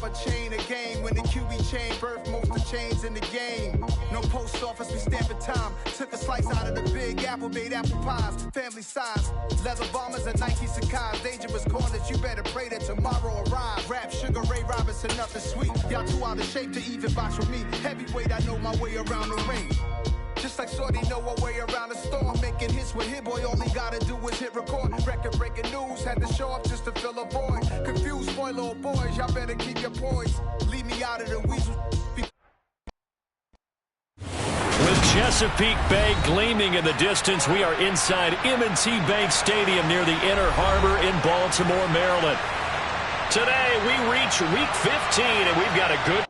a chain of game. When the QB chain birthed most of the chains in the game. No post office, we stamping time. Took a slice out of the big apple, made apple pies. Family size, leather bombers and Nike Sacai's. Dangerous corners, you better pray that tomorrow arrives. Rap, Sugar Ray Robinson, nothing sweet. Y'all too out of shape to even box with me. Heavyweight, I know my way around the ring. Just like Shorty know her way around the storm. Making hits with Hit Boy, all he gotta do is hit record. Record breaking news, had to show up just to fill a void. Confused boy, little boys, y'all better keep your poise. Leave me out of the weasel. With Chesapeake Bay gleaming in the distance, we are inside M&T Bank Stadium near the Inner Harbor in Baltimore, Maryland. Today, we reach Week 15, and we've got a good...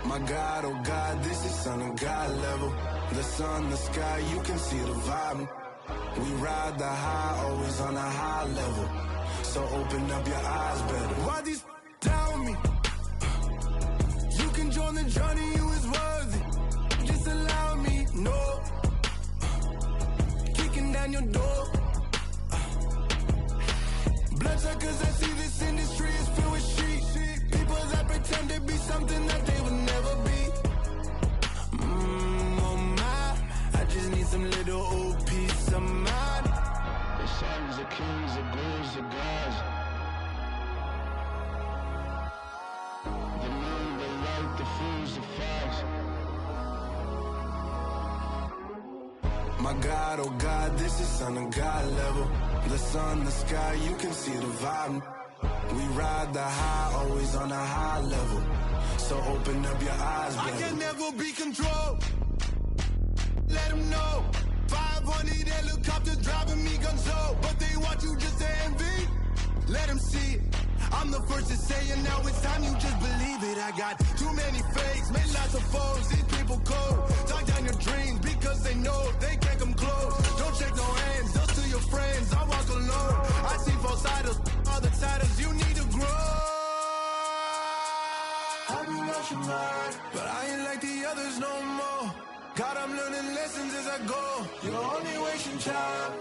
My God, oh God, this is Son of God level. The sun, the sky, you can see the vibe. We ride the high, always on a high level. So open up your eyes better. Why these down me? You can join the journey, you is worthy. Just allow me, no. Kicking down your door. Bloodsuckers, I see this industry is filled with shit. People that pretend to be something that they would never be. Oh my, I just need some little old peace of mind. The sons, the kings, the bulls, the gods. The moon, the light, the fools, the facts. My God, oh God, this is Son of God level. The sun, the sky, you can see the vibe. We ride the high, always on a high level. So open up your eyes, baby. I can never be controlled. Let them know. 500 helicopters driving me gonzo. But they want you just to envy. Let them see it. I'm the first to say it, now it's time you just believe it. I got too many fakes, made lots of foes. These people cold. Talk down your dreams because they know they can't come close. Don't shake no hands, just to your friends. I walk alone. I see false idols, other titles. You need to grow. I be watching mine, but I ain't like the others no more. God, I'm learning lessons as I go. You're only wasting time.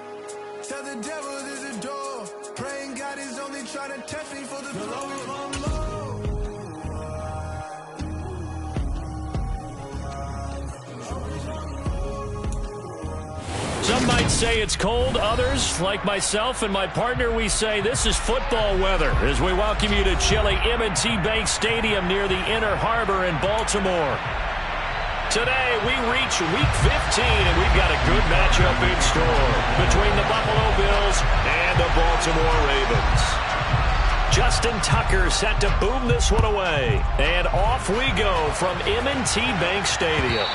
Tell the devil there's a door. Praying God is only trying to test me for the glory. Some might say it's cold. Others, like myself and my partner, we say this is football weather as we welcome you to chilly M&T Bank Stadium near the Inner Harbor in Baltimore. Today, we reach Week 15, and we've got a good matchup in store between the Buffalo Bills and the Baltimore Ravens. Justin Tucker set to boom this one away, and off we go from M&T Bank Stadium.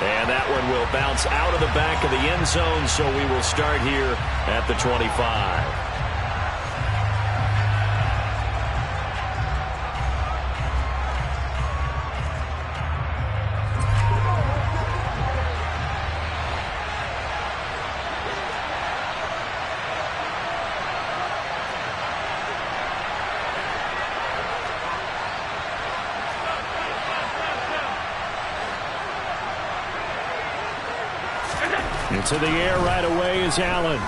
And that one will bounce out of the back of the end zone, so we will start here at the 25. Into the air right away is Allen.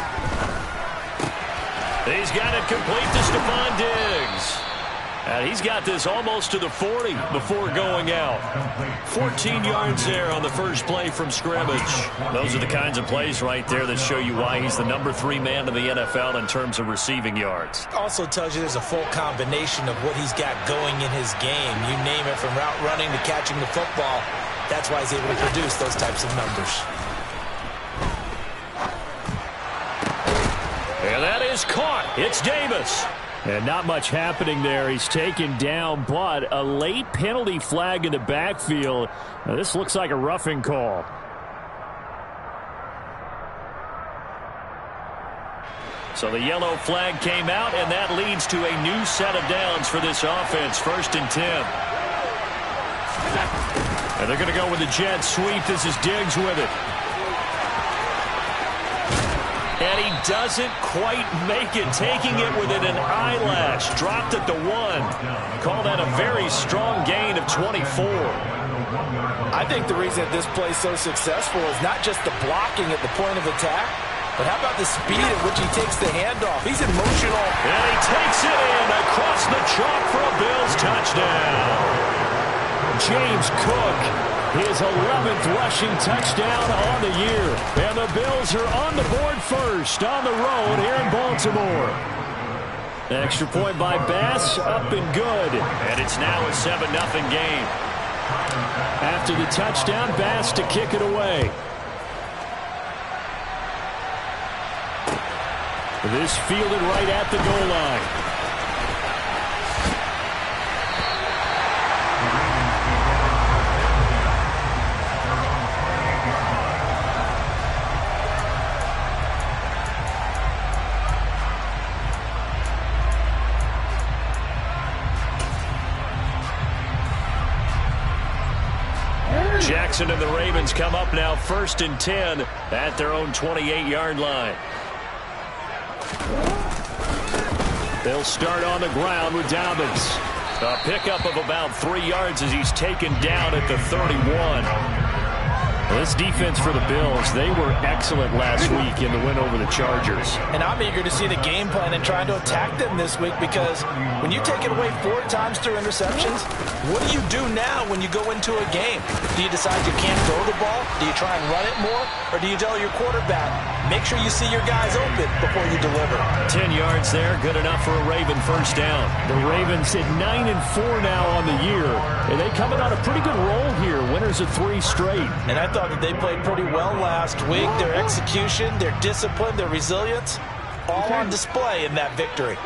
He's got it complete to Stephon Diggs. And he's got this almost to the 40 before going out. 14 yards there on the first play from scrimmage. Those are the kinds of plays right there that show you why he's the number 3 man in the NFL in terms of receiving yards. Also tells you there's a full combination of what he's got going in his game. You name it, from route running to catching the football. That's why he's able to produce those types of numbers. And that is caught. It's Davis. And not much happening there. He's taken down, but a late penalty flag in the backfield. Now, this looks like a roughing call. So the yellow flag came out, and that leads to a new set of downs for this offense. 1st and 10. And they're going to go with the jet sweep. This is Diggs with it. And he doesn't quite make it, taking it within an eyelash. Dropped at the 1. Call that a very strong gain of 24. I think the reason that this play is so successful is not just the blocking at the point of attack, but how about the speed at which he takes the handoff? He's in motion all. And he takes it in across the chalk for a Bills touchdown. James Cook, his 11th rushing touchdown on the year. And the Bills are on the board first on the road here in Baltimore. Extra point by Bass, up and good. And it's now a 7-0 game. After the touchdown, Bass to kick it away. This fielded right at the goal line. Jackson and the Ravens come up now 1st and 10 at their own 28-yard line. They'll start on the ground with Dobbins. A pickup of about 3 yards as he's taken down at the 31. This defense for the Bills, they were excellent last week in the win over the Chargers. And I'm eager to see the game plan and trying to attack them this week, because when you take it away 4 times through interceptions, what do you do now when you go into a game? Do you decide you can't throw the ball? Do you try and run it more? Or do you tell your quarterback, make sure you see your guys open before you deliver? 10 yards there, good enough for a Raven first down. The Ravens at 9-4 now on the year. And they coming on a pretty good roll here, winners of 3 straight. And I thought that they played pretty well last week. Their execution, their discipline, their resilience, all on display in that victory.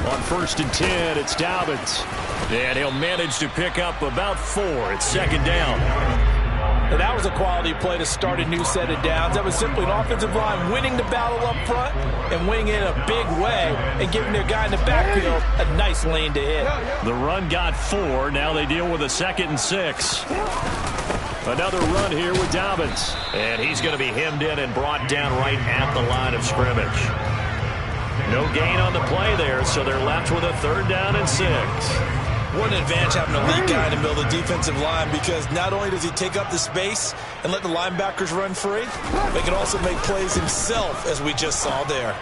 On 1st and 10, it's Dobbins. And he'll manage to pick up about 4. It's 2nd down. And that was a quality play to start a new set of downs. That was simply an offensive line winning the battle up front and winning it in a big way and giving their guy in the backfield a nice lane to hit. The run got 4. Now they deal with a 2nd and 6. Another run here with Dobbins. And he's going to be hemmed in and brought down right at the line of scrimmage. No gain on the play there, so they're left with a 3rd down and 6. What an advantage having a elite guy in the middle of the defensive line, because not only does he take up the space and let the linebackers run free, but he can also make plays himself, as we just saw there.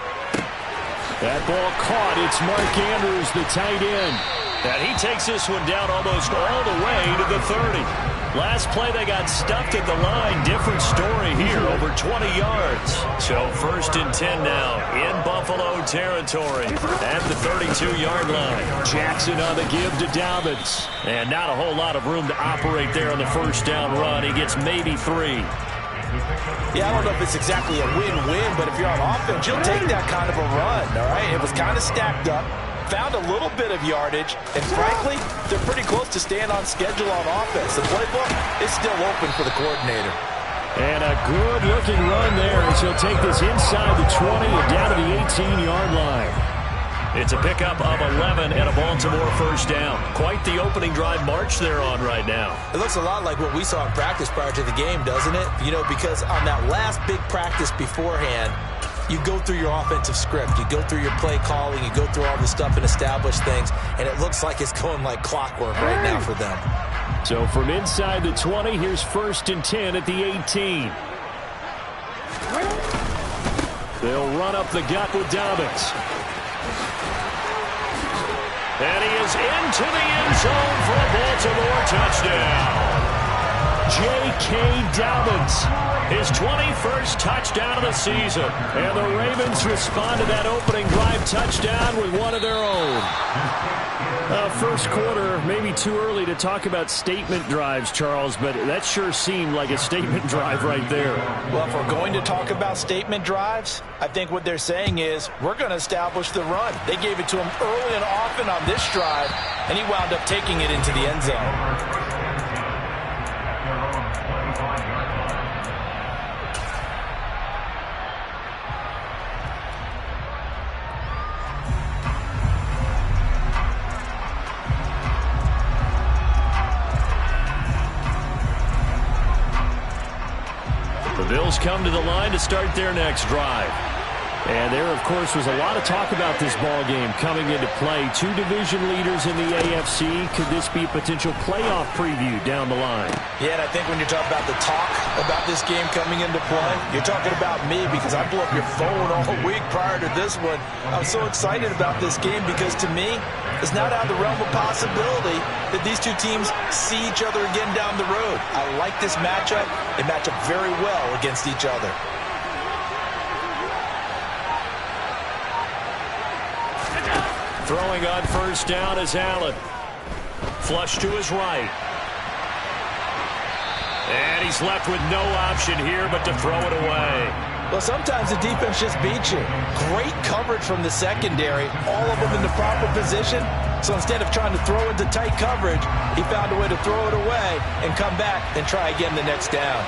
That ball caught. It's Mark Andrews, the tight end. And he takes this one down almost all the way to the 30. Last play, they got stuffed at the line. Different story here, over 20 yards. So 1st and 10 now in Buffalo territory at the 32-yard line. Jackson on the give to Dobbins. And not a whole lot of room to operate there on the 1st down run. He gets maybe 3. Yeah, I don't know if it's exactly a win-win, but if you're on offense, you'll take that kind of a run, all right? It was kind of stacked up. Found a little bit of yardage, and frankly, they're pretty close to staying on schedule on offense. The playbook is still open for the coordinator. And a good-looking run there as he'll take this inside the 20 and down to the 18-yard line. It's a pickup of 11 and a Baltimore 1st down. Quite the opening drive march they're on right now. It looks a lot like what we saw in practice prior to the game, doesn't it? You know, because on that last big practice beforehand, you go through your offensive script, you go through your play calling, you go through all the stuff and establish things, and it looks like it's going like clockwork right now for them. So from inside the 20, here's 1st and 10 at the 18. They'll run up the gut with Dobbins. And he is into the end zone for a Baltimore touchdown. J.K. Dobbins, his 21st touchdown of the season. And the Ravens respond to that opening drive touchdown with one of their own. First quarter, maybe too early to talk about statement drives, Charles, but that sure seemed like a statement drive right there. Well, if we're going to talk about statement drives, I think what they're saying is we're going to establish the run. They gave it to him early and often on this drive, and he wound up taking it into the end zone. The Bills come to the line to start their next drive. And there, of course, was a lot of talk about this ball game coming into play. Two division leaders in the AFC. Could this be a potential playoff preview down the line? Yeah, and I think when you're talking about the talk about this game coming into play, you're talking about me because I blew up your phone all week prior to this one. I'm so excited about this game because, to me, it's not out of the realm of possibility that these two teams see each other again down the road. I like this matchup. They match up very well against each other. Throwing on first down is Allen. Flush to his right. And he's left with no option here but to throw it away. Well, sometimes the defense just beats you. Great coverage from the secondary, all of them in the proper position. So instead of trying to throw into tight coverage, he found a way to throw it away and come back and try again the next down.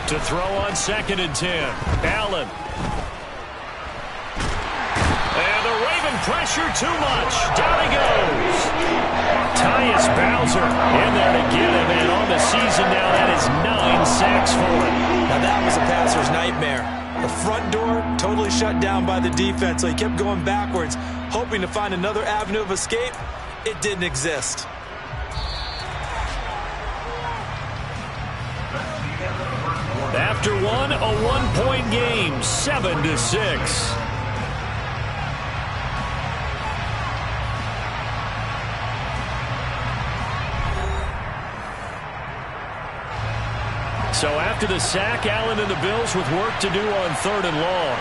To throw on 2nd and 10. Allen. And the Raven pressure too much. Down he goes. Tyus Bowser in there to get him. And on the season now, that is 9 sacks for him. Now that was a passer's nightmare. The front door totally shut down by the defense, so he kept going backwards, hoping to find another avenue of escape. It didn't exist. After one, a one-point game, 7-6. So after the sack, Allen and the Bills with work to do on 3rd and long.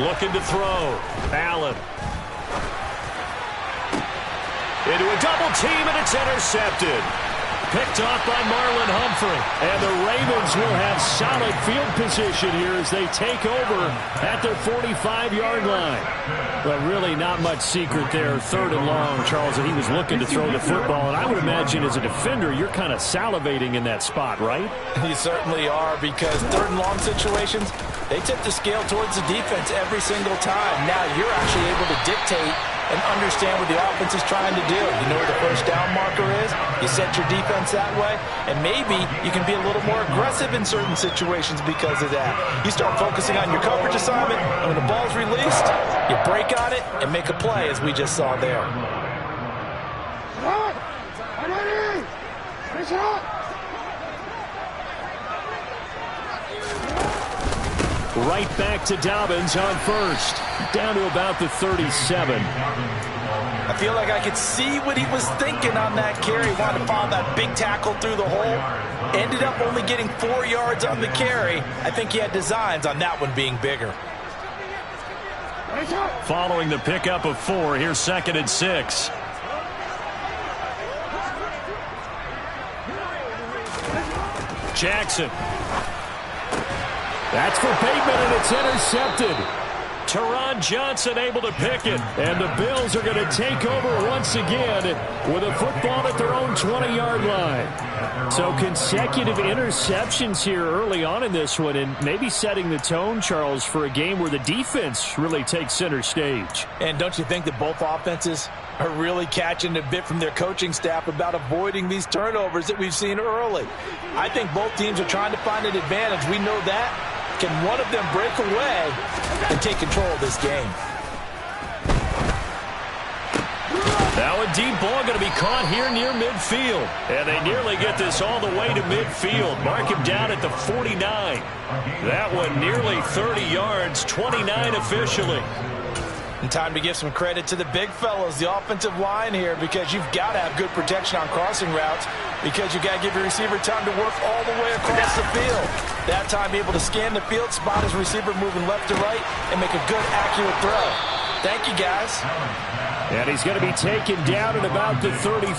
Looking to throw. Allen. Into a double team, and it's intercepted. Picked off by Marlon Humphrey. And the Ravens will have solid field position here as they take over at their 45-yard line. But really not much secret there. 3rd and long, Charles, and he was looking to throw the football. And I would imagine as a defender, you're kind of salivating in that spot, right? You certainly are, because 3rd and long situations, they tip the scale towards the defense every single time. Now you're actually able to dictate and understand what the offense is trying to do. You know where the first down marker is. You set your defense that way, and maybe you can be a little more aggressive in certain situations because of that. You start focusing on your coverage assignment, and when the ball's released, you break on it and make a play, as we just saw there. Right back to Dobbins on first. Down to about the 37. I feel like I could see what he was thinking on that carry. Wanted to follow that big tackle through the hole. Ended up only getting 4 yards on the carry. I think he had designs on that one being bigger. Following the pickup of 4, here's 2nd and 6. Jackson. That's for Bateman, and it's intercepted. Teron Johnson able to pick it. And the Bills are going to take over once again with a football at their own 20-yard line. So consecutive interceptions here early on in this one, and maybe setting the tone, Charles, for a game where the defense really takes center stage. And don't you think that both offenses are really catching a bit from their coaching staff about avoiding these turnovers that we've seen early? I think both teams are trying to find an advantage. We know that. Can one of them break away and take control of this game? Now a deep ball going to be caught here near midfield. And they nearly get this all the way to midfield. Mark him down at the 49. That one nearly 30 yards, 29 officially. And time to give some credit to the big fellas, the offensive line here, because you've got to have good protection on crossing routes, because you've got to give your receiver time to work all the way across the field. That time, be able to scan the field, spot his receiver moving left to right, and make a good, accurate throw. Thank you, guys. And he's going to be taken down at about the 33.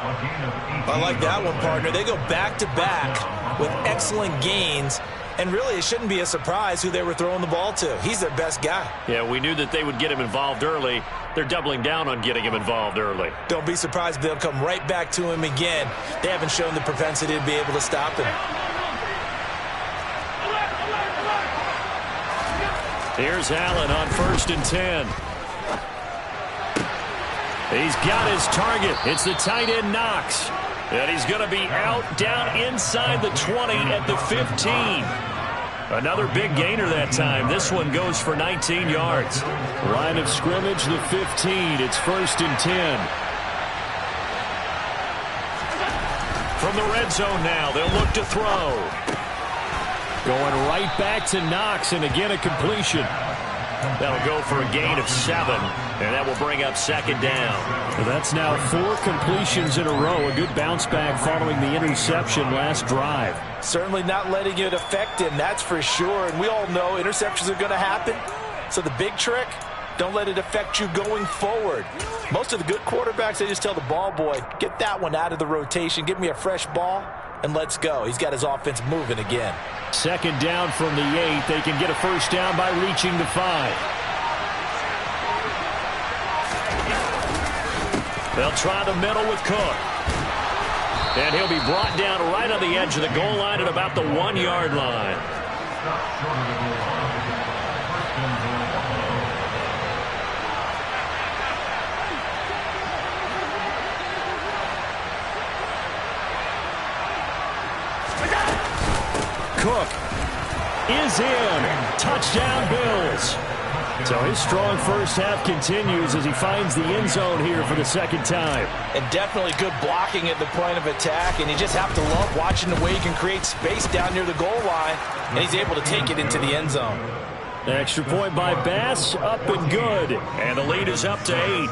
I like that one, partner. They go back-to-back with excellent gains. And really, it shouldn't be a surprise who they were throwing the ball to. He's their best guy. Yeah, we knew that they would get him involved early. They're doubling down on getting him involved early. Don't be surprised if they'll come right back to him again. They haven't shown the propensity to be able to stop him. Here's Allen on 1st and 10. He's got his target. It's the tight end Knox. And he's going to be out down inside the 20 at the 15. Another big gainer that time. This one goes for 19 yards. Line of scrimmage, the 15. It's 1st and 10. From the red zone now, they'll look to throw. Going right back to Knox, and again a completion. That'll go for a gain of 7, and that will bring up 2nd down. Well, that's now 4 completions in a row. A good bounce back following the interception last drive. Certainly not letting it affect him, that's for sure. And we all know interceptions are going to happen. So the big trick, don't let it affect you going forward. Most of the good quarterbacks, they just tell the ball boy, get that one out of the rotation, give me a fresh ball, and let's go. He's got his offense moving again. 2nd down from the 8. They can get a 1st down by reaching the 5. They'll try the middle with Cook. And he'll be brought down right on the edge of the goal line at about the 1-yard line. Cook is in. Touchdown, Bills. So his strong first half continues as he finds the end zone here for the 2nd time. And definitely good blocking at the point of attack. And you just have to love watching the way he can create space down near the goal line. And he's able to take it into the end zone. The extra point by Bass, up and good. And the lead is up to 8.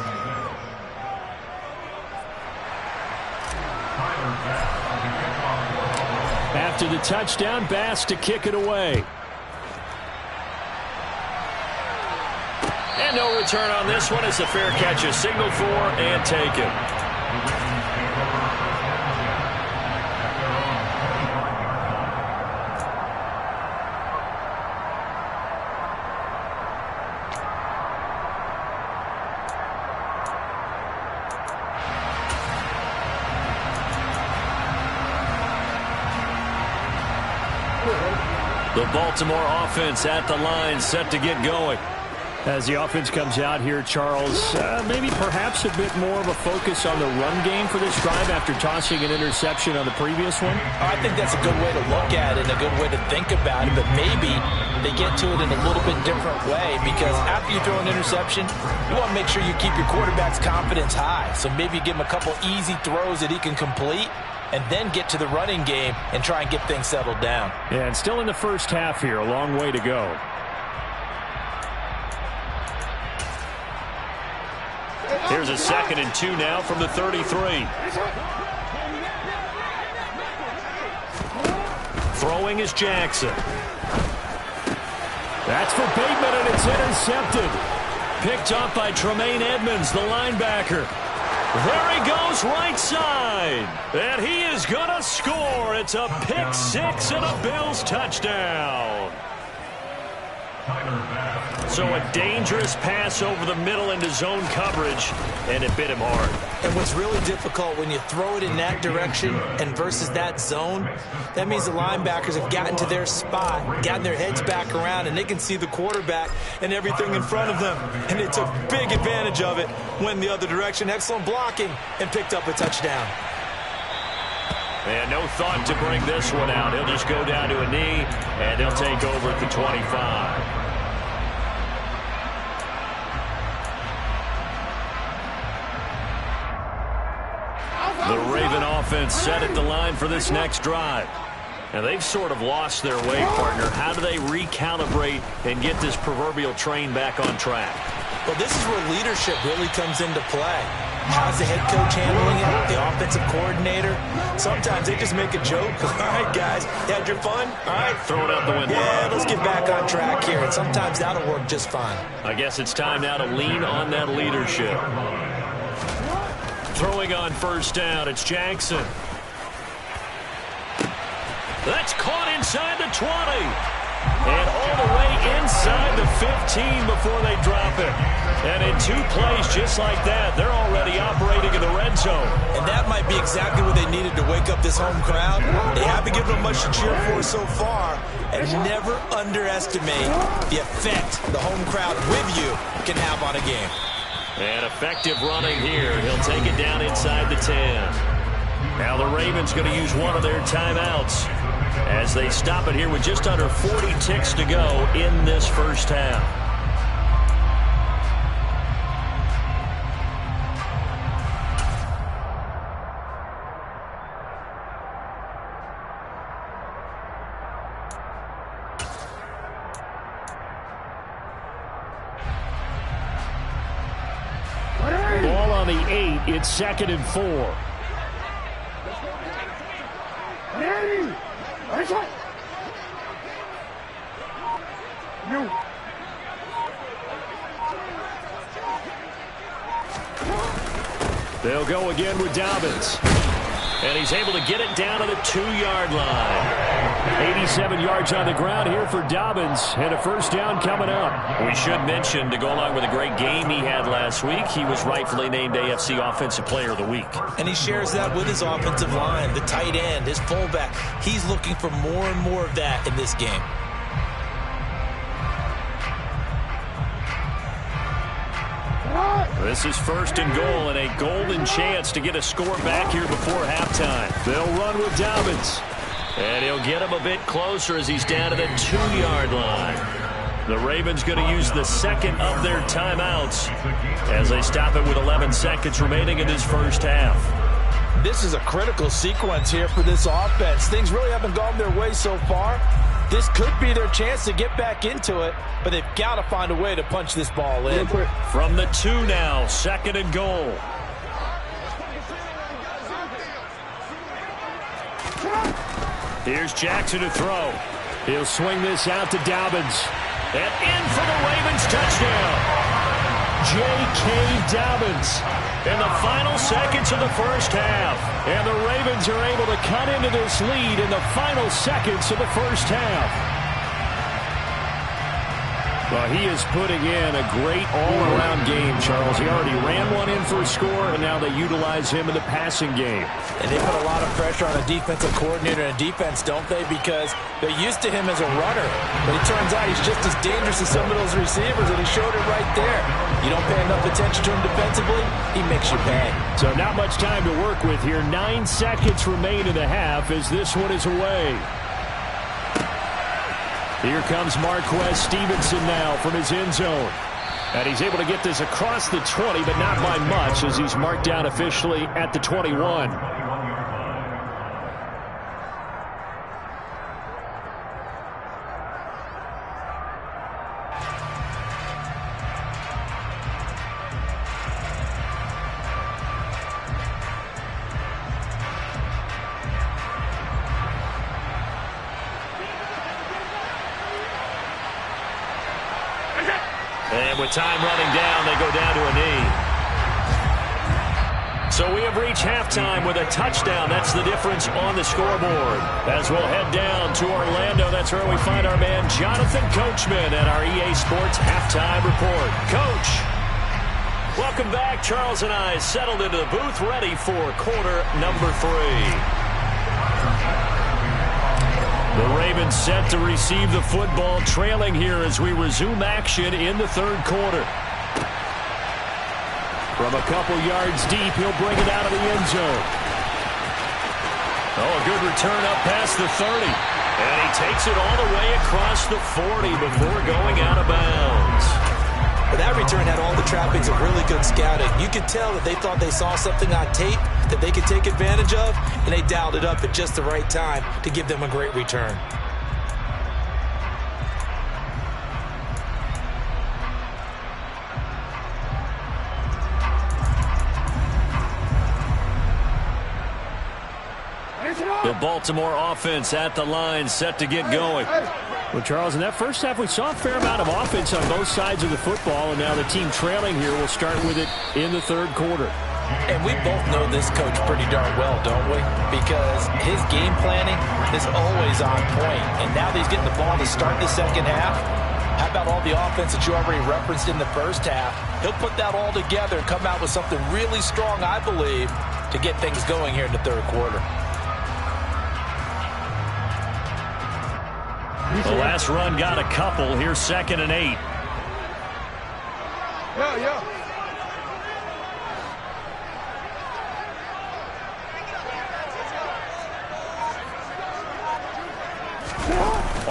After the touchdown, Bass to kick it away. And no return on this one as the fair catch is signaled for and taken. The Baltimore offense at the line, set to get going. As the offense comes out here, Charles, maybe perhaps a bit more of a focus on the run game for this drive after tossing an interception on the previous one? I think that's a good way to look at it and a good way to think about it, but maybe they get to it in a little bit different way because after you throw an interception, you want to make sure you keep your quarterback's confidence high. So maybe give him a couple easy throws that he can complete and then get to the running game and try and get things settled down. Yeah, and still in the first half here, a long way to go. Here's a 2nd and 2 now from the 33. Throwing is Jackson. That's for Bateman, and it's intercepted. Picked up by Tremaine Edmonds, the linebacker. There he goes, right side. And he is going to score. It's a pick 6 and a Bills touchdown. So a dangerous pass over the middle into zone coverage, and it bit him hard. And what's really difficult when you throw it in that direction and versus that zone, that means the linebackers have gotten to their spot, gotten their heads back around, and they can see the quarterback and everything in front of them. And they took big advantage of it, went the other direction, excellent blocking, and picked up a touchdown. And no thought to bring this one out. He'll just go down to a knee, and he'll take over at the 25. The Raven offense set at the line for this next drive. Now, they've sort of lost their way, partner. How do they recalibrate and get this proverbial train back on track? Well, this is where leadership really comes into play. How's the head coach handling it? The offensive coordinator? Sometimes they just make a joke. All right, guys, you had your fun? All right. Throw it out the window. Yeah, let's get back on track here. And sometimes that'll work just fine. I guess it's time now to lean on that leadership. Throwing on 1st down, it's Jackson. That's caught inside the 20. And all the way inside the 15 before they drop it. And in 2 plays just like that, they're already operating in the red zone. And that might be exactly what they needed to wake up this home crowd. They haven't given them much to cheer for so far, And never underestimate the effect the home crowd with you can have on a game. And effective running here. He'll take it down inside the 10. Now the Ravens going to use one of their timeouts as they stop it here with just under 40 ticks to go in this first half. Ball on the 8. It's 2nd and 4. They'll go again with Dobbins. And he's able to get it down to the 2-yard line. 87 yards on the ground here for Dobbins, and a first down coming up. We should mention, to go along with a great game he had last week, he was rightfully named AFC Offensive Player of the Week. And he shares that with his offensive line, the tight end, his fullback. He's looking for more and more of that in this game. This is 1st and goal, and a golden chance to get a score back here before halftime. They'll run with Dobbins. And he'll get him a bit closer as he's down to the 2-yard line. The Ravens going to use the second of their timeouts as they stop it with 11 seconds remaining in this first half. This is a critical sequence here for this offense. Things really haven't gone their way so far. This could be their chance to get back into it, but they've got to find a way to punch this ball in. From the 2 now, 2nd and goal. Here's Jackson to throw. He'll swing this out to Dobbins. And in for the Ravens touchdown. J.K. Dobbins in the final seconds of the first half. And the Ravens are able to cut into this lead in the final seconds of the first half. Well, he is putting in a great all-around game, Charles. He already ran one in for a score, and now they utilize him in the passing game. And they put a lot of pressure on a defensive coordinator and defense, don't they? Because they're used to him as a runner. But it turns out he's just as dangerous as some of those receivers, and he showed it right there. You don't pay enough attention to him defensively, he makes you pay. So not much time to work with here. 9 seconds remain in the half as this one is away. Here comes Marquez Stevenson now from his end zone. And he's able to get this across the 20, but not by much as he's marked down officially at the 21. And with time running down, they go down to a knee. So we have reached halftime with a touchdown. That's the difference on the scoreboard. As we'll head down to Orlando, that's where we find our man Jonathan Coachman at our EA Sports Halftime Report. Coach, welcome back. Charles and I settled into the booth, ready for quarter number 3. The Ravens set to receive the football, trailing here as we resume action in the third quarter. From a couple yards deep, he'll bring it out of the end zone. Oh, a good return up past the 30. And he takes it all the way across the 40 before going out of bounds. But that return had all the trappings of really good scouting. You could tell that they thought they saw something on tape that they could take advantage of, and they dialed it up at just the right time to give them a great return. The Baltimore offense at the line, set to get going. Well, Charles, in that first half, we saw a fair amount of offense on both sides of the football, and now the team trailing here will start with it in the third quarter. And we both know this coach pretty darn well, don't we? Because his game planning is always on point. And now that he's getting the ball to start the second half, how about all the offense that you already referenced in the first half? He'll put that all together and come out with something really strong, I believe, to get things going here in the third quarter. Last run got a couple. Here's 2nd and 8.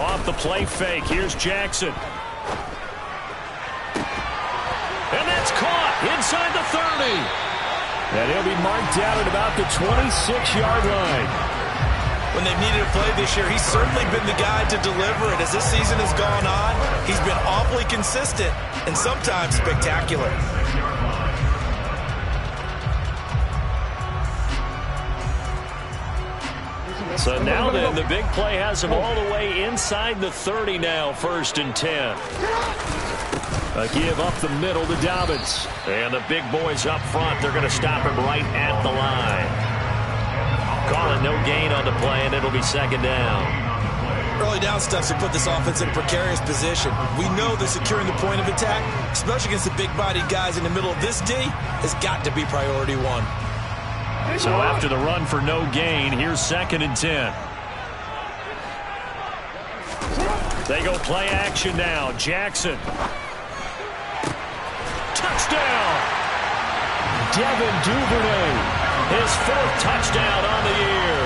Off the play fake. Here's Jackson. And that's caught inside the 30. And he'll be marked down at about the 26-yard line. When they've needed a play this year, he's certainly been the guy to deliver it. As this season has gone on, he's been awfully consistent and sometimes spectacular. So now then, the big play has him all the way inside the 30 now, 1st and 10. A give up the middle to Dobbins. And the big boys up front, they're going to stop him right at the line. Call it no gain on the play, and it'll be 2nd down. Early down stuff to put this offense in a precarious position. We know that securing the point of attack, especially against the big-bodied guys in the middle of this D, has got to be priority 1. So after the run for no gain, here's 2nd and 10. They go play action now. Jackson. Touchdown! Devin Duvernay. His 4th touchdown on the year.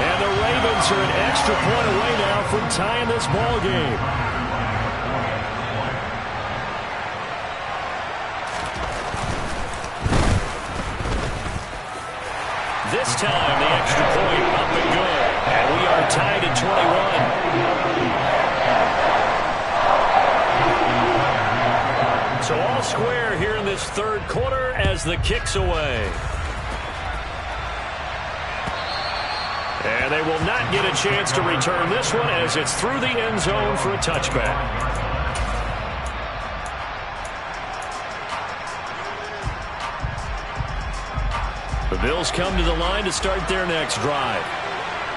And the Ravens are an extra point away now from tying this ball game. This time, the extra point up and good. And we are tied at 21. So all square here in this 3rd quarter as the kick's away. And they will not get a chance to return this one as it's through the end zone for a touchback. The Bills come to the line to start their next drive.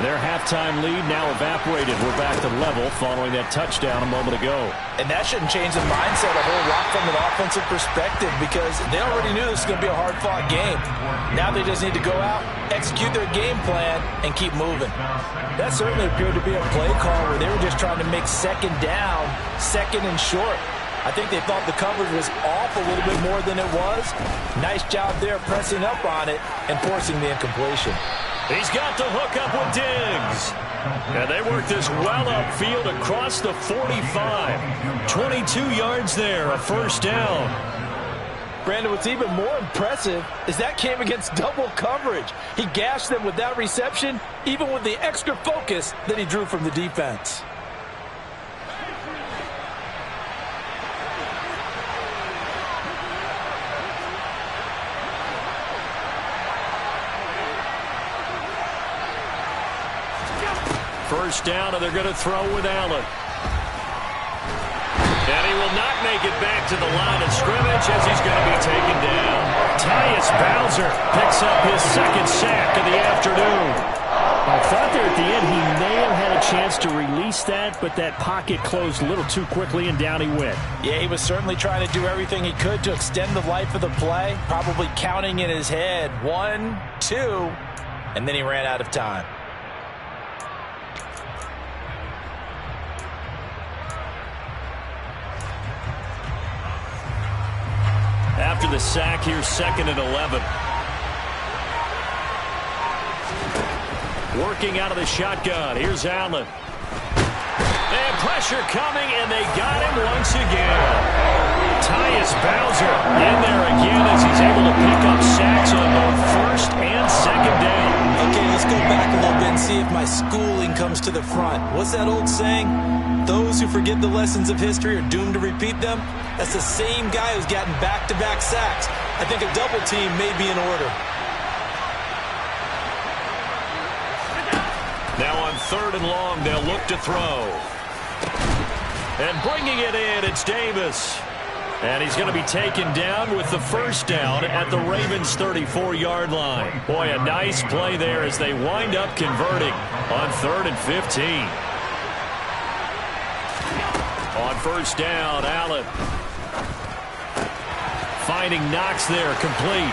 Their halftime lead now evaporated. We're back to level following that touchdown a moment ago. And that shouldn't change the mindset a whole lot from an offensive perspective because they already knew this was going to be a hard-fought game. Now they just need to go out, execute their game plan, and keep moving. That certainly appeared to be a play call where they were just trying to make 2nd down, 2nd and short. I think they thought the coverage was off a little bit more than it was. Nice job there pressing up on it and forcing the incompletion. He's got the hook up with Diggs. And they work this well upfield across the 45. 22 yards there, a 1st down. Brandon, what's even more impressive is that came against double coverage. He gashed them with that reception, even with the extra focus that he drew from the defense. First down, and they're going to throw with Allen. And he will not make it back to the line of scrimmage as he's going to be taken down. Tyus Bowser picks up his 2nd sack of the afternoon. I thought there at the end he may have had a chance to release that, but that pocket closed a little too quickly, and down he went. Yeah, he was certainly trying to do everything he could to extend the life of the play, probably counting in his head 1, 2, and then he ran out of time. After the sack, here's 2nd and 11. Working out of the shotgun. Here's Allen. And pressure coming, and they got him once again. Tyus Bowser in there again as he's able to pick up sacks on both 1st and 2nd down. Okay, let's go back a little bit and see if my schooling comes to the front. What's that old saying? Those who forget the lessons of history are doomed to repeat them. That's the same guy who's gotten back-to-back sacks. I think a double team may be in order. Now on 3rd and long, they'll look to throw. And bringing it in, it's Davis. And he's going to be taken down with the 1st down at the Ravens' 34-yard line. Boy, a nice play there as they wind up converting on 3rd and 15. On 1st down, Allen. Finding Knox there, complete.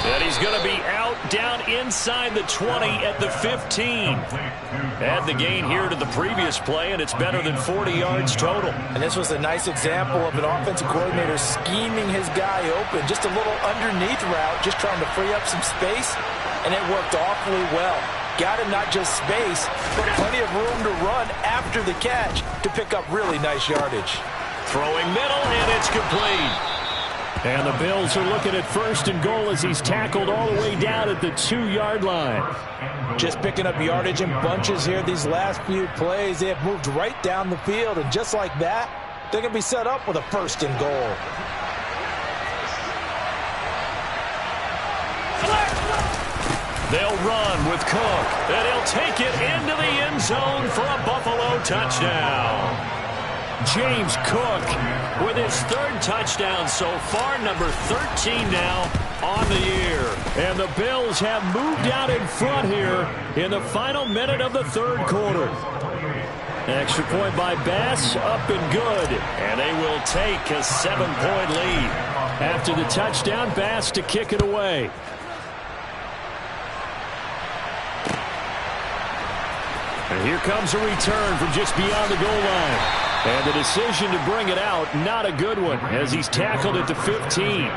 And he's going to be out down inside the 20 at the 15. Add the gain here to the previous play, and it's better than 40 yards total. And this was a nice example of an offensive coordinator scheming his guy open. Just a little underneath route, just trying to free up some space, and it worked awfully well. Got him not just space, but plenty of room to run after the catch to pick up really nice yardage. Throwing middle, and it's complete. And the Bills are looking at 1st and goal as he's tackled all the way down at the 2-yard line. Just picking up yardage in bunches here these last few plays. They have moved right down the field, and just like that, they're going to be set up with a 1st and goal. They'll run with Cook, and he'll take it into the end zone for a Buffalo touchdown. James Cook with his 3rd touchdown so far, number 13 now on the year. And the Bills have moved out in front here in the final minute of the 3rd quarter. Extra point by Bass, up and good. And they will take a 7-point lead. After the touchdown, Bass to kick it away. And here comes a return from just beyond the goal line. And the decision to bring it out, not a good one, as he's tackled at the 15.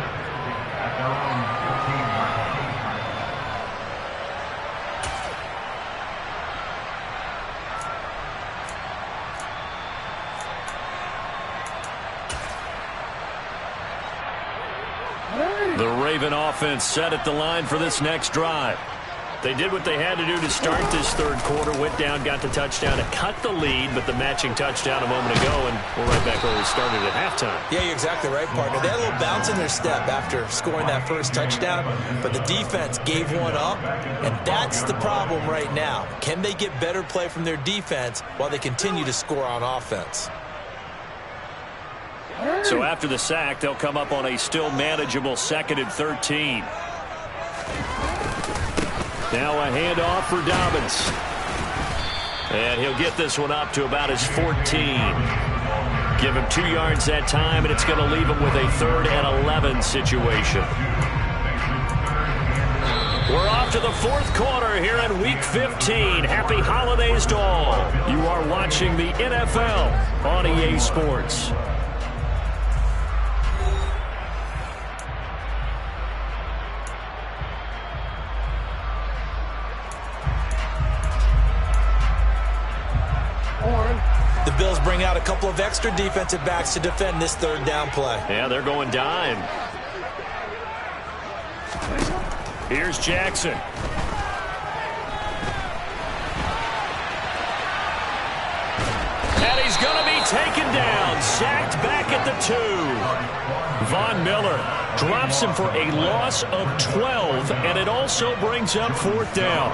The Raven offense set at the line for this next drive. They did what they had to do to start this 3rd quarter, went down, got the touchdown to cut the lead, but the matching touchdown a moment ago, and we're right back where we started at halftime. Yeah, you're exactly right, partner. They had a little bounce in their step after scoring that 1st touchdown, but the defense gave one up, and that's the problem right now. Can they get better play from their defense while they continue to score on offense? So after the sack, they'll come up on a still manageable 2nd and 13. Now a handoff for Dobbins. And he'll get this one up to about his 14. Give him 2 yards that time, and it's going to leave him with a 3rd and 11 situation. We're off to the 4th quarter here in Week 15. Happy holidays to all. You are watching the NFL on EA Sports. The Bills bring out a couple of extra defensive backs to defend this 3rd down play. Yeah, they're going dime. Here's Jackson. And he's going to be taken down, sacked back at the 2. Von Miller drops him for a loss of 12, and it also brings up 4th down.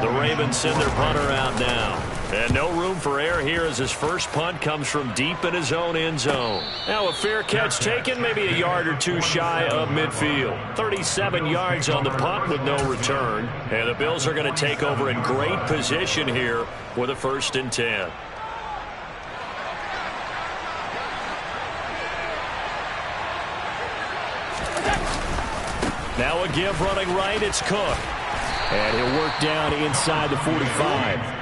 The Ravens send their punter out now. And no room for error here as his first punt comes from deep in his own end zone. Now a fair catch taken, maybe a yard or 2 shy of midfield. 37 yards on the punt with no return. And the Bills are going to take over in great position here with a 1st and 10. Now a give running right, it's Cook. And he'll work down inside the 45.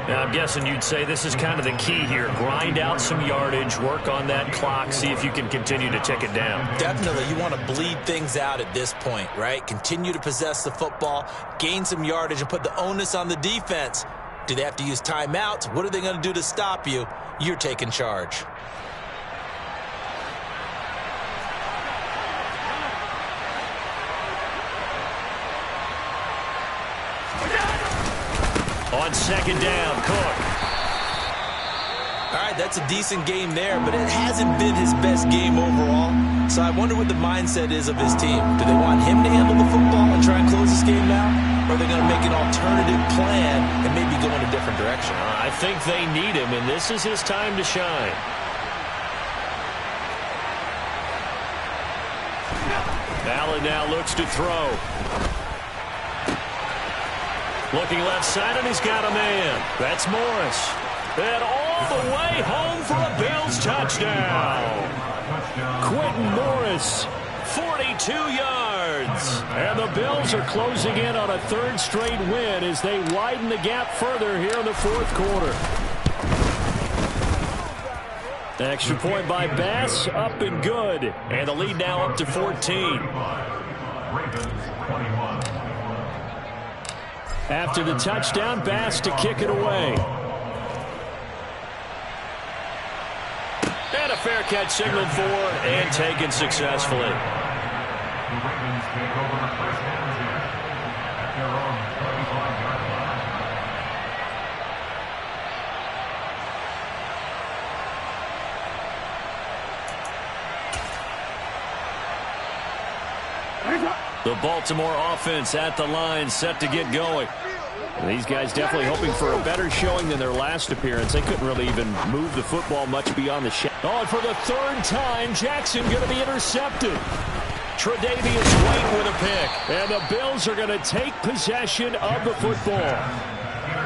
Now, I'm guessing you'd say this is kind of the key here. Grind out some yardage, work on that clock, see if you can continue to tick it down. Definitely. You want to bleed things out at this point, right? Continue to possess the football, gain some yardage, and put the onus on the defense. Do they have to use timeouts? What are they going to do to stop you? You're taking charge. On 2nd down, Cook. All right, that's a decent game there, but it hasn't been his best game overall. So I wonder what the mindset is of his team. Do they want him to handle the football and try and close this game out? Or are they going to make an alternative plan and maybe go in a different direction? I think they need him, and this is his time to shine. Allen now looks to throw. Looking left side, and he's got a man. That's Morris. And all the way home for a Bills touchdown. Quentin Morris 42 yards. And the Bills are closing in on a third straight win as they widen the gap further here in the fourth quarter. Extra point by Bass, up and good. And the lead now up to 14. After the touchdown, Bass to kick it away. And a fair catch signaled for and taken successfully. The Baltimore offense at the line, set to get going. These guys definitely hoping for a better showing than their last appearance. They couldn't really even move the football much beyond the shot. Oh, and for the third time, Jackson going to be intercepted. Tre'Davious White with a pick. And the Bills are going to take possession of the football.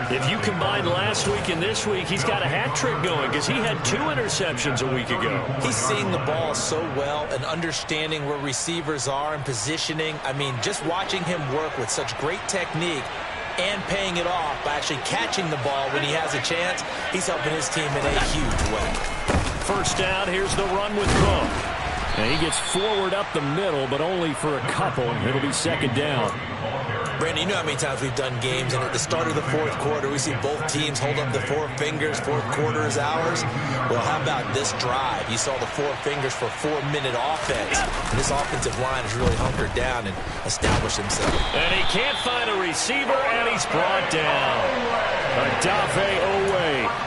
If you combine last week and this week, he's got a hat trick going because he had 2 interceptions a week ago. He's seeing the ball so well and understanding where receivers are and positioning. I mean, just watching him work with such great technique and paying it off by actually catching the ball when he has a chance, he's helping his team in a huge way. First down, here's the run with Cook. And he gets forward up the middle, but only for a couple. It'll be second down. Brandon, you know how many times we've done games, and at the start of the fourth quarter, we see both teams hold up the 4 fingers, fourth quarter is ours. Well, how about this drive? You saw the 4 fingers for 4-minute offense. And this offensive line has really hunkered down and established himself. And he can't find a receiver, and he's brought down. Adafe Owe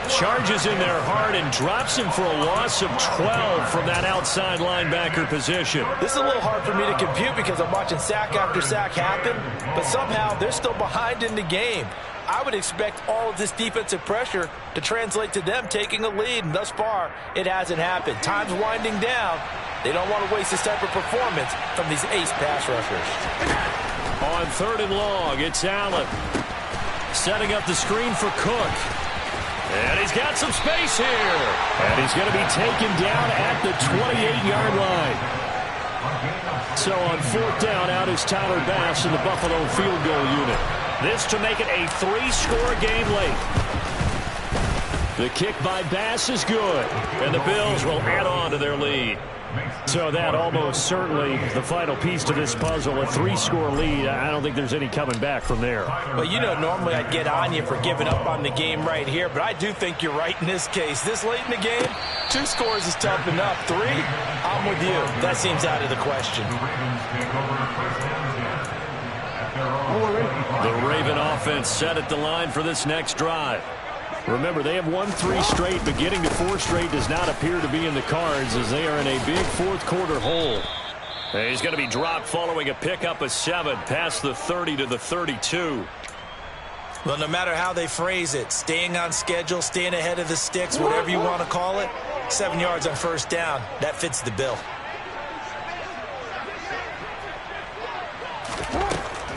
charges in there hard and drops him for a loss of 12 from that outside linebacker position. This is a little hard for me to compute because I'm watching sack after sack happen, but somehow they're still behind in the game. I would expect all of this defensive pressure to translate to them taking a lead, and thus far, it hasn't happened. Time's winding down. They don't want to waste this type of performance from these ace pass rushers. On 3rd and long, it's Allen. Setting up the screen for Cook. And he's got some space here. And he's going to be taken down at the 28-yard line. So on 4th down, out is Tyler Bass in the Buffalo field goal unit. This to make it a 3-score game late. The kick by Bass is good. And the Bills will add on to their lead. So that almost certainly the final piece to this puzzle, a 3-score lead. I don't think there's any coming back from there. Well, you know, normally I'd get on you for giving up on the game right here, but I do think you're right in this case. This late in the game, 2 scores is tough enough. 3, I'm with you. That seems out of the question. The Raven offense set at the line for this next drive. Remember, they have won 3 straight, but getting to 4 straight does not appear to be in the cards as they are in a big fourth quarter hole. He's going to be dropped following a pickup of 7 past the 30 to the 32. Well, no matter how they phrase it, staying on schedule, staying ahead of the sticks, whatever you want to call it, 7 yards on 1st down, that fits the bill.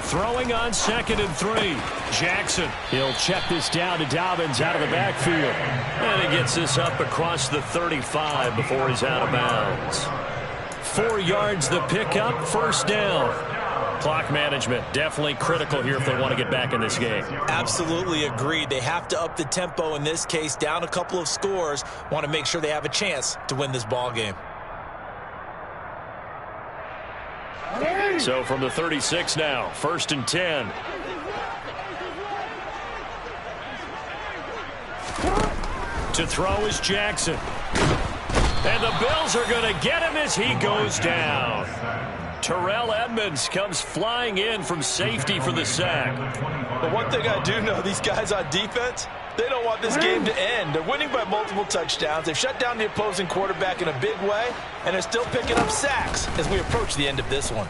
Throwing on 2nd and 3. Jackson. He'll check this down to Dobbins out of the backfield. And he gets this up across the 35 before he's out of bounds. 4 yards the pickup, 1st down. Clock management definitely critical here if they want to get back in this game. Absolutely agreed. They have to up the tempo in this case, down a couple of scores. Want to make sure they have a chance to win this ball game. So from the 36 now, 1st and 10. To throw is Jackson. And the Bills are going to get him as he goes down. Terrell Edmonds comes flying in from safety for the sack. But one thing I do know, these guys on defense, they don't want this game to end. They're winning by multiple touchdowns. They've shut down the opposing quarterback in a big way, and they're still picking up sacks as we approach the end of this one.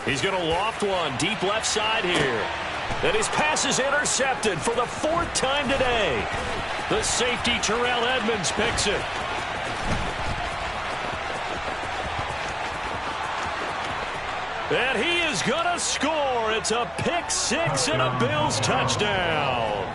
He's going to loft one deep left side here. And his pass is intercepted for the 4th time today. The safety, Terrell Edmonds, picks it. And he is going to score. It's a pick 6 and a Bills touchdown.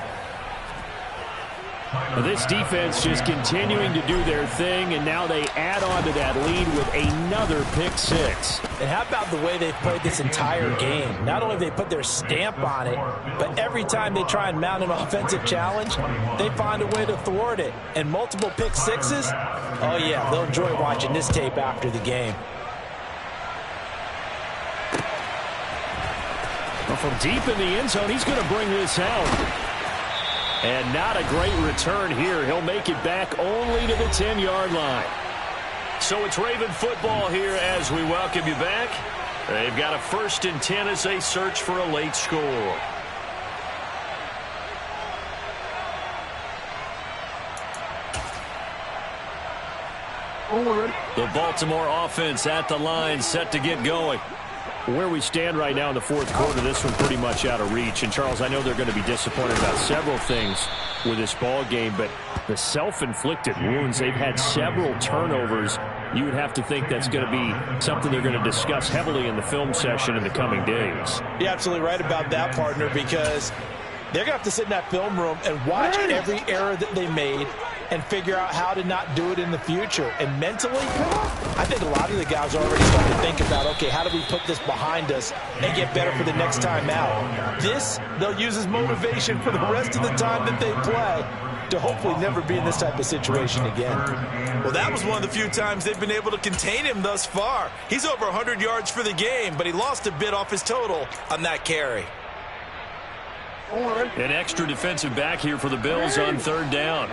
This defense just continuing to do their thing, and now they add on to that lead with another pick six. And how about the way they've played this entire game? Not only have they put their stamp on it, but every time they try and mount an offensive challenge, they find a way to thwart it. And multiple pick sixes? Oh, yeah, they'll enjoy watching this tape after the game. Well, from deep in the end zone, he's going to bring this out. And not a great return here. He'll make it back only to the 10-yard line. So it's Raven football here as we welcome you back. They've got a 1st and 10 as they search for a late score. The Baltimore offense at the line, set to get going. Where we stand right now in the fourth quarter, this one pretty much out of reach. And, Charles, I know they're going to be disappointed about several things with this ball game, but the self-inflicted wounds, they've had several turnovers. You would have to think that's going to be something they're going to discuss heavily in the film session in the coming days. You're absolutely right about that, partner, because they're going to have to sit in that film room and watch every error that they made and figure out how to not do it in the future. And mentally, I think a lot of the guys are already starting to think about, okay, how do we put this behind us and get better for the next time out? This, they'll use as motivation for the rest of the time that they play to hopefully never be in this type of situation again. Well, that was one of the few times they've been able to contain him thus far. He's over 100 yards for the game, but he lost a bit off his total on that carry. An extra defensive back here for the Bills on 3rd down.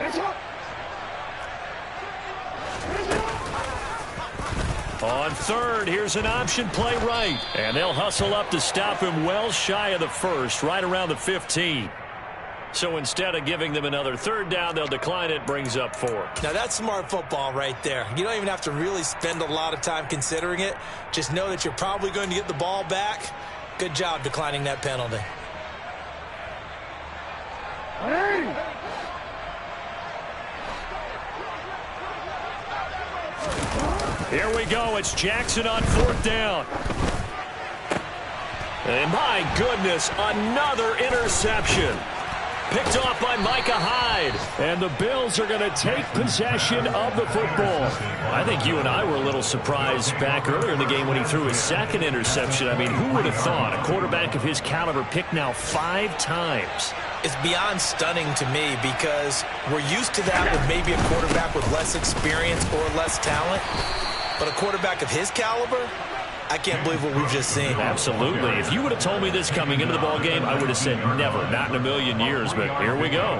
On 3rd, here's an option play right. And they'll hustle up to stop him well shy of the 1st, right around the 15. So instead of giving them another 3rd down, they'll decline it, brings up 4. Now that's smart football right there. You don't even have to really spend a lot of time considering it. Just know that you're probably going to get the ball back. Good job declining that penalty. Here we go. It's Jackson on 4th down. And my goodness, another interception. Picked off by Micah Hyde. And the Bills are going to take possession of the football. I think you and I were a little surprised back earlier in the game when he threw his 2nd interception. I mean, who would have thought a quarterback of his caliber picked now 5 times? It's beyond stunning to me because we're used to that with maybe a quarterback with less experience or less talent. But a quarterback of his caliber, I can't believe what we've just seen. Absolutely. If you would have told me this coming into the ball game, I would have said never, not in a million years, but here we go.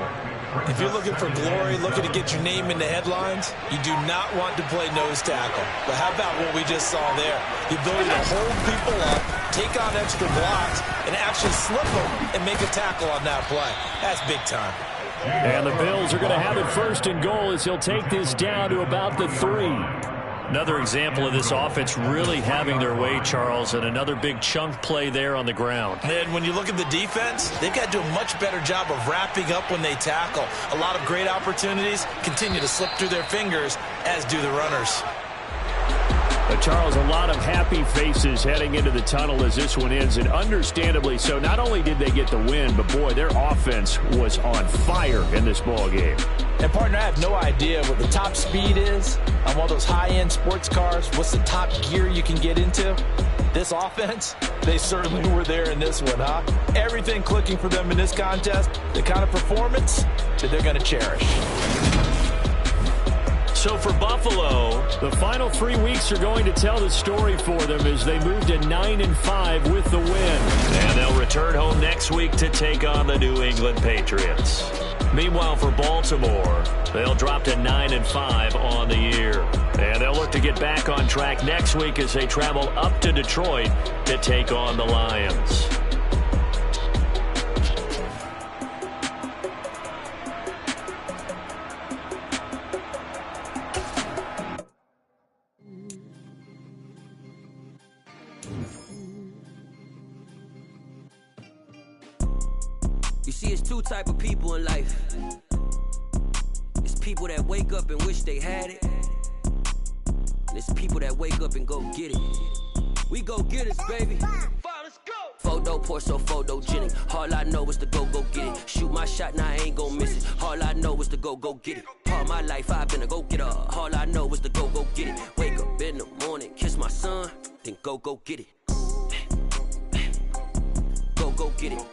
If you're looking for glory, looking to get your name in the headlines, you do not want to play nose tackle. But how about what we just saw there? The ability to hold people up, take on extra blocks, and actually slip them and make a tackle on that play. That's big time. And the Bills are going to have it 1st and goal as he'll take this down to about the 3. Another example of this offense really having their way, Charles, and another big chunk play there on the ground. And when you look at the defense, they've got to do a much better job of wrapping up when they tackle. A lot of great opportunities continue to slip through their fingers, as do the runners. But Charles, a lot of happy faces heading into the tunnel as this one ends, and understandably so. Not only did they get the win, but boy, their offense was on fire in this ball game. And, partner, I have no idea what the top speed is on one of those high-end sports cars. What's the top gear you can get into? This offense, they certainly were there in this one, huh? Everything clicking for them in this contest, the kind of performance that they're going to cherish. So for Buffalo, the final 3 weeks are going to tell the story for them as they move to 9-5 with the win. And they'll return home next week to take on the New England Patriots. Meanwhile, for Baltimore, they'll drop to 9-5 on the year. And they'll look to get back on track next week as they travel up to Detroit to take on the Lions. You see, it's 2 type of people in life. It's people that wake up and wish they had it. And it's people that wake up and go get it. We go get it, baby. Let's go. Photo poor, so photogenic. All I know is to go get it. Shoot my shot, now I ain't gon' miss it. All I know is to go get it. All my life I've been a go-getter. All I know is to go get it. Wake up in the morning, kiss my son, then go get it. Go get it.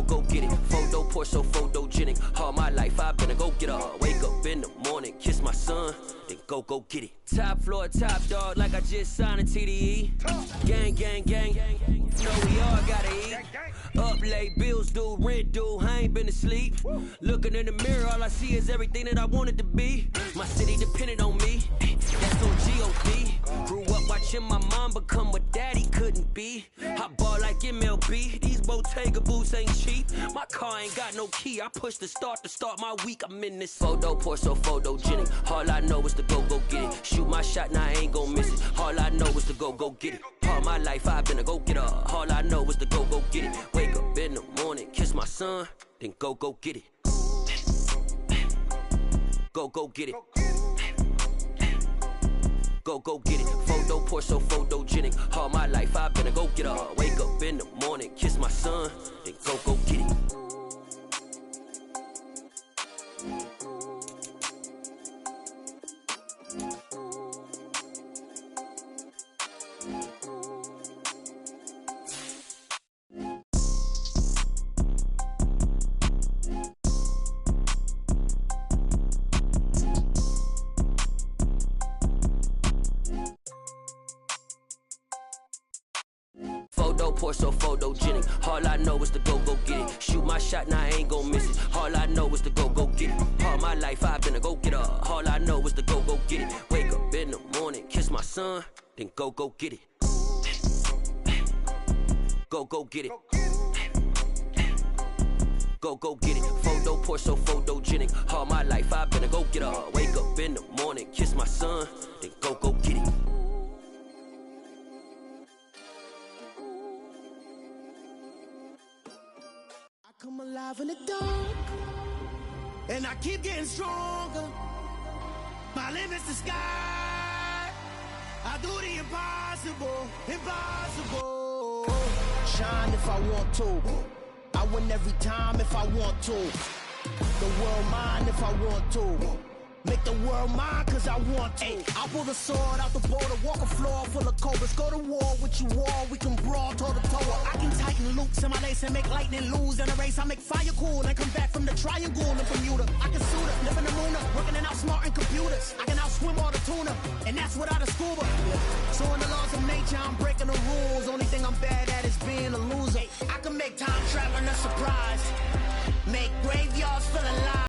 Go get it. Photo poor, so photogenic. All my life I've been a go-getter. Wake up in the morning, kiss my son, then go get it. Top floor, top dog, like I just signed a TDE. Gang, gang, gang. Know we all gotta eat. Up late, bills due, rent due, I ain't been asleep. Looking in the mirror, all I see is everything that I wanted to be. My city depended on me, that's on G.O.D. Grew up watching my mom become what daddy couldn't be. I ball like MLB, these Bottega boots ain't cheap. My car ain't got no key, I push the start to start my week. I'm in this photo poor, so photogenic. All I know is to go get it. Shoot my shot, now I ain't gon' miss it. All I know is to go get it. All my life I've been a go-getter. All I know is to go get it. Wake up in the morning, kiss my son, then go get it. Go get it. Go get it. Photo poor, so photogenic. All my life I've been a go-getter. Wake up in the morning, kiss my son, then go get it. Photo poor, so photogenic. All I know is to go get it. Shoot my shot, now I ain't gon' miss it. All I know is to go get it. All my life I've been a go-getter. All I know is to go get it. Wake up in the morning, kiss my son, then go get it. Go get it. Go get it. Photo poor, so photogenic. All my life I've been a go-getter. Wake up in the morning, kiss my son, then go get it. Come alive in the dark, and I keep getting stronger. My limit's the sky. I do the impossible, impossible. Shine if I want to. I win every time if I want to. The world mine if I want to. Make the world mine cause I want to. Ay, I'll pull the sword out the border, walk a floor full of cobras. Go to war with you all, we can brawl toe to toe. I can tighten loops in my lace and make lightning lose in a race. I make fire cool and come back from the triangle in Bermuda. I can suit up, live in the moon up, working and outsmarting computers. I can outswim all the tuna, and that's without a scuba. So in the laws of nature, I'm breaking the rules. Only thing I'm bad at is being a loser. I can make time traveling a surprise, make graveyards full of lies.